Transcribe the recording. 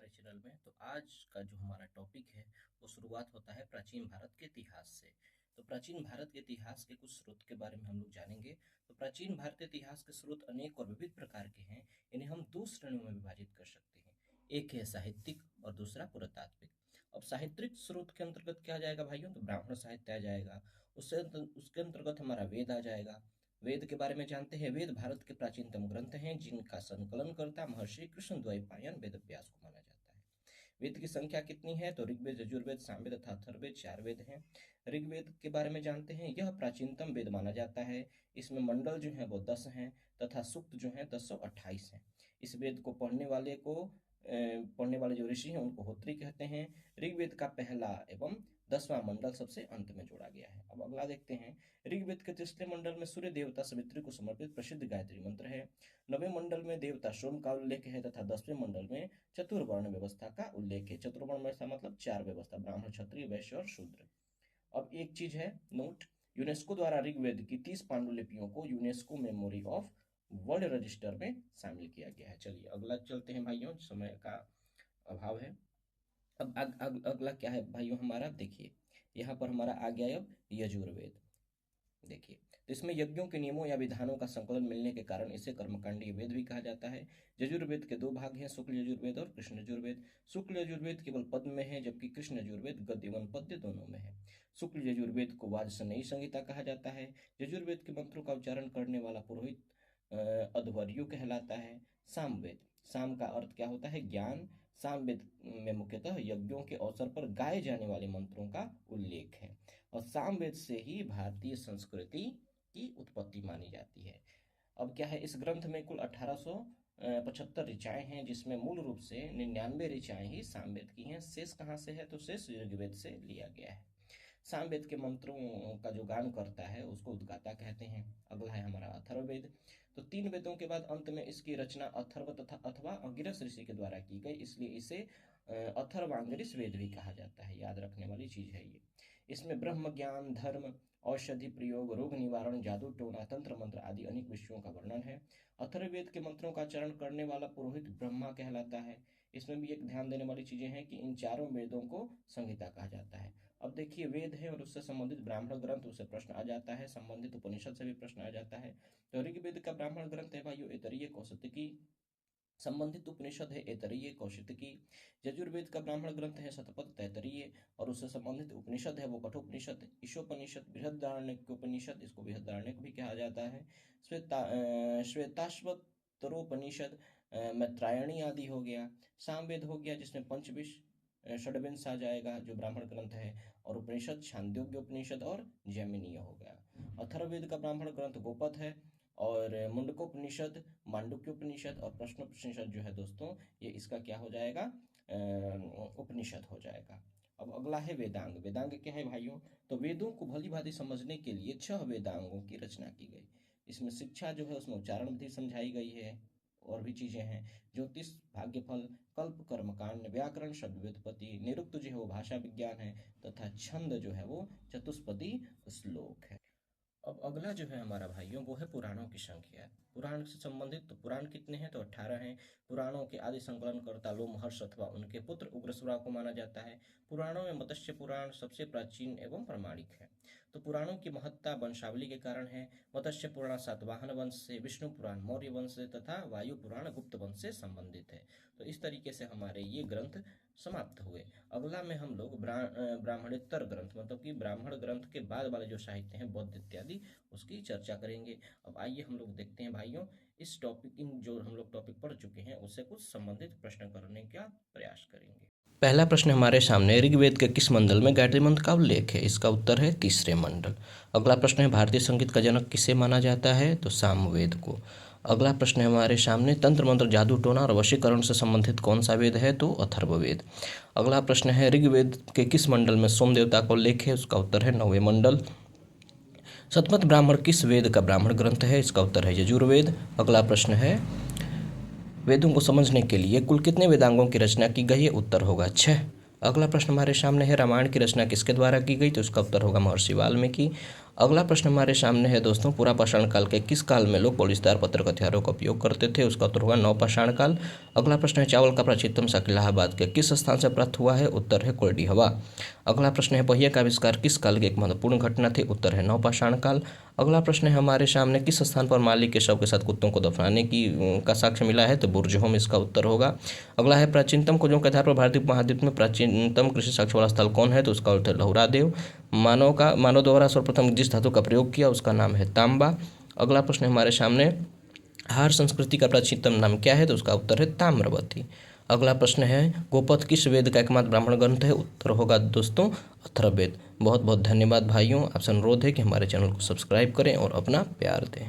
हमारे चैनल में। तो आज का जो हमारा टॉपिक है वो शुरुआत होता है प्राचीन भारत के इतिहास से। तो प्राचीन भारत के इतिहास के कुछ स्रोत के बारे में हम लोग जानेंगे। तो प्राचीन भारतीय इतिहास के स्रोत अनेक और विविध प्रकार के हैं। इन्हें हम दो श्रेणियों में विभाजित कर सकते हैं, एक है साहित्यिक और दूसरा पुरातात्विक। अब साहित्यिक स्रोत के अंतर्गत क्या आ जाएगा भाइयों, तो ब्राह्मण साहित्य आ जाएगा। उसके अंतर्गत हमारा वेद आ जाएगा। वेद के बारे में जानते हैं। वेद भारत के प्राचीनतम ग्रंथ हैं जिनका संकलन करता महर्षि कृष्णद्वैपायन वेद व्यास को माना जाता है। वेद की संख्या कितनी है, तो ऋग्वेद, यजुर्वेद, सामवेद तथा अथर्ववेद 4 वेद हैं। ऋग्वेद के बारे में जानते हैं। यह प्राचीनतम वेद माना जाता है। इसमें मंडल जो है वो 10 हैं तथा सूक्त जो है 1028 हैं। इस वेद को पढ़ने वाले जो ऋषि हैं उनको होत्री कहते हैं। ऋग्वेद का पहला एवं 10वां मंडल सबसे अंत में जोड़ा गया है। अब अगला देखते हैं। ऋग्वेद के तीसरे मंडल में सूर्य देवता सावित्री को समर्पित प्रसिद्ध गायत्री मंत्र है। 9वें मंडल में देवता सोम का उल्लेख है तथा 10वें मंडल में चतुर्वर्ण व्यवस्था का उल्लेख है। चतुर्वर्ण व्यवस्था मतलब 4 व्यवस्था, ब्राह्मण, क्षत्रिय, वैश्य और शूद्र। अब एक चीज है नोट, यूनेस्को द्वारा ऋग्वेद की 30 पांडुलिपियों को UNESCO memory of world register में शामिल किया गया है। चलिए अगला चलते हैं भाइयों, समय का अभाव है। अब अगला क्या है भाइयों हमारा, देखिए यहाँ पर हमारा आ गया अब यजुर्वेद। देखिए तो इसमें यज्ञों के नियमों या विधानों का संकलन मिलने के कारण इसे कर्मकांडीय वेद भी कहा जाता है। यजुर्वेद के 2 भाग हैं, शुक्ल यजुर्वेद और कृष्ण यजुर्वेद। शुक्ल यजुर्वेद केवल पद में है जबकि कृष्ण यजुर्वेद गद्य एवं पद्य दोनों में है। शुक्ल यजुर्वेद को वाजसनेयी संहिता कहा जाता है। यजुर्वेद के मंत्रों का उच्चारण करने वाला पुरोहित अध्वर्यु कहलाता है। सामवेद, साम का अर्थ क्या होता है, ज्ञान। सामवेद में मुख्यतः यज्ञों के अवसर पर गाए जाने वाले मंत्रों का उल्लेख है और सामवेद से ही भारतीय संस्कृति की उत्पत्ति मानी जाती है। अब क्या है, इस ग्रंथ में कुल 1875 ऋचाएं हैं जिसमें मूल रूप से 99 ऋचाएं ही सामवेद की हैं। शेष कहाँ से है, तो शेष ऋग्वेद से लिया गया है। सामवेद के मंत्रों का जो गान करता है उसको उद्गाता कहते हैं। अगला है हमारा अथर्ववेद। तो 3 वेदों के बाद अंत में इसकी रचना अथर्व तथा अथवा अंगिरस ऋषि के द्वारा की गई, इसलिए इसे अथर्वांगिरस वेद भी कहा जाता है। याद रखने वाली चीज है ये। इसमें ब्रह्म ज्ञान, धर्म, औषधि प्रयोग, रोग निवारण, जादू टोना, तंत्र मंत्र आदि अनेक विषयों का वर्णन है। अथर्ववेद के मंत्रों का चरण करने वाला पुरोहित ब्रह्मा कहलाता है। इसमें भी एक ध्यान देने वाली चीजें हैं कि इन चारों वेदों को संहिता कहा जाता है। अब देखिए वेद है और उससे संबंधित ब्राह्मण ग्रंथ, उससे प्रश्न आ जाता है। संबंधित उपनिषद से भी प्रश्न आ जाता है। तो ऋग्वेद का ब्राह्मण ग्रंथ है भाइयों ऐतरेय कौशिकी। संबंधित उपनिषद है ऐतरेय कौशिकी। यजुर्वेद का ब्राह्मण ग्रंथ है शतपथ तैतरीय और उससे संबंधित उपनिषद है वो कठोपनिषद, ईशोपनिषद, बृहदारण्यकोपनिषद, इसको बृहदारण्यक भी कहा जाता है। श्वेताश्वतरोपनिषद, मैत्रायणी आदि हो गया। सामवेद हो गया जिसमें पंचविश षड्विंश आ जाएगा जो ब्राह्मण ग्रंथ है, और उपनिषद छांदोग्य उपनिषद और जैमिनीय हो गया। अथर्ववेद का ब्राह्मण ग्रंथ गोपद है और मुंडकोपनिषद, मांडुक्योपनिषद और प्रश्नोपनिषद जो है दोस्तों ये इसका क्या हो जाएगा, उपनिषद हो जाएगा। अब अगला है वेदांग। वेदांग क्या है भाइयों, तो वेदों को भली भांति समझने के लिए 6 वेदांगों की रचना की गई। इसमें शिक्षा जो है उसमें उच्चारण विधि समझाई गई है और भी चीजें हैं। ज्योतिष, भाग्यफल, कल्प, कर्मकांड, व्याकरण, शब्द व्युत्पत्ति, निरुक्त जो है वो भाषा विज्ञान है तथा छंद जो है वो चतुष्पदी श्लोक है। अब अगला जो है हमारा भाइयों वो है पुराणों की संख्या। पुराण से संबंधित तो पुराण कितने हैं, तो 18 हैं। पुराणों के आदि संकलनकर्ता लोमहर्ष अथवा उनके पुत्र उग्रसुरा को माना जाता है। पुराणों में मत्स्य पुराण सबसे प्राचीन एवं प्रामाणिक है। तो पुराणों की महत्ता वंशावली के कारण है। मत्स्य पुराण सातवाहन वंश से, विष्णु पुराण मौर्य वंश से तथा वायु पुराण गुप्त वंश से संबंधित है। तो इस तरीके से हमारे ये ग्रंथ समाप्त हुए। अगला में हम लोग ब्राह्मणेतर ग्रंथ मतलब कि ब्राह्मण ग्रंथ के बाद वाले जो साहित्य हैं बौद्ध इत्यादि उसकी चर्चा करेंगे। अब आइए हम लोग देखते हैं भाइयों इस टॉपिक, इन जो हम लोग टॉपिक पढ़ चुके हैं उससे कुछ संबंधित प्रश्न करने का प्रयास करेंगे। पहला प्रश्न हमारे सामने, ऋग्वेद के किस मंडल में गायत्री मंत्र का उल्लेख है? इसका उत्तर है तीसरे मंडल। अगला प्रश्न है, भारतीय संगीत का जनक किसे माना जाता है? तो सामवेद को। अगला प्रश्न है हमारे सामने, तंत्र मंत्र, जादू टोना और वशीकरण से संबंधित कौन सा वेद है? तो अथर्ववेद। अगला प्रश्न है, ऋग्वेद के किस मंडल में सोम देवता का उल्लेख है? उसका उत्तर है 9वें मंडल। शतपथ ब्राह्मण किस वेद का ब्राह्मण ग्रंथ है? इसका उत्तर है यजुर्वेद। अगला प्रश्न है, वेदों को समझने के लिए कुल कितने वेदांगों की रचना की गई है? उत्तर होगा 6। अगला प्रश्न हमारे सामने है, रामायण की रचना किसके द्वारा की गई? तो उसका उत्तर होगा महर्षि वाल्मीकि। अगला प्रश्न हमारे सामने है दोस्तों, पूरा पाषाण काल के किस काल में लोग पॉलिशदार पत्थर हथियारों का उपयोग करते थे? उसका उत्तर होगा नवपाषाण काल। अगला प्रश्न है, चावल का प्राचीनतम शक इलाहाबाद के किस स्थान से प्राप्त हुआ है? उत्तर है कोरडी हवा। अगला प्रश्न है, पहिए का आविष्कार किस काल की एक महत्वपूर्ण घटना थी? उत्तर है नवपाषाण काल। अगला प्रश्न है हमारे सामने, किस स्थान पर मालिक के शव के साथ कुत्तों को दफनाने का साक्ष्य मिला है? तो बुर्जहोम इसका उत्तर होगा। अगला है, प्राचीनतम खोजों के आधार पर भारतीय उपमहाद्वीप में प्राचीनतम कृषि साक्ष्य वाला स्थल कौन है? तो उसका उत्तर लहुरा देव। मानव द्वारा सर्वप्रथम जिस धातु का प्रयोग किया उसका नाम है तांबा। अगला प्रश्न हमारे सामने, हार संस्कृति का प्राचीनतम नाम क्या है? तो उसका उत्तर है ताम्रवती। अगला प्रश्न है, गोपथ किस वेद का एकमात्र ब्राह्मण ग्रंथ है? उत्तर होगा दोस्तों अथर्ववेद। बहुत बहुत धन्यवाद भाइयों, आपसे अनुरोध है कि हमारे चैनल को सब्सक्राइब करें और अपना प्यार दें।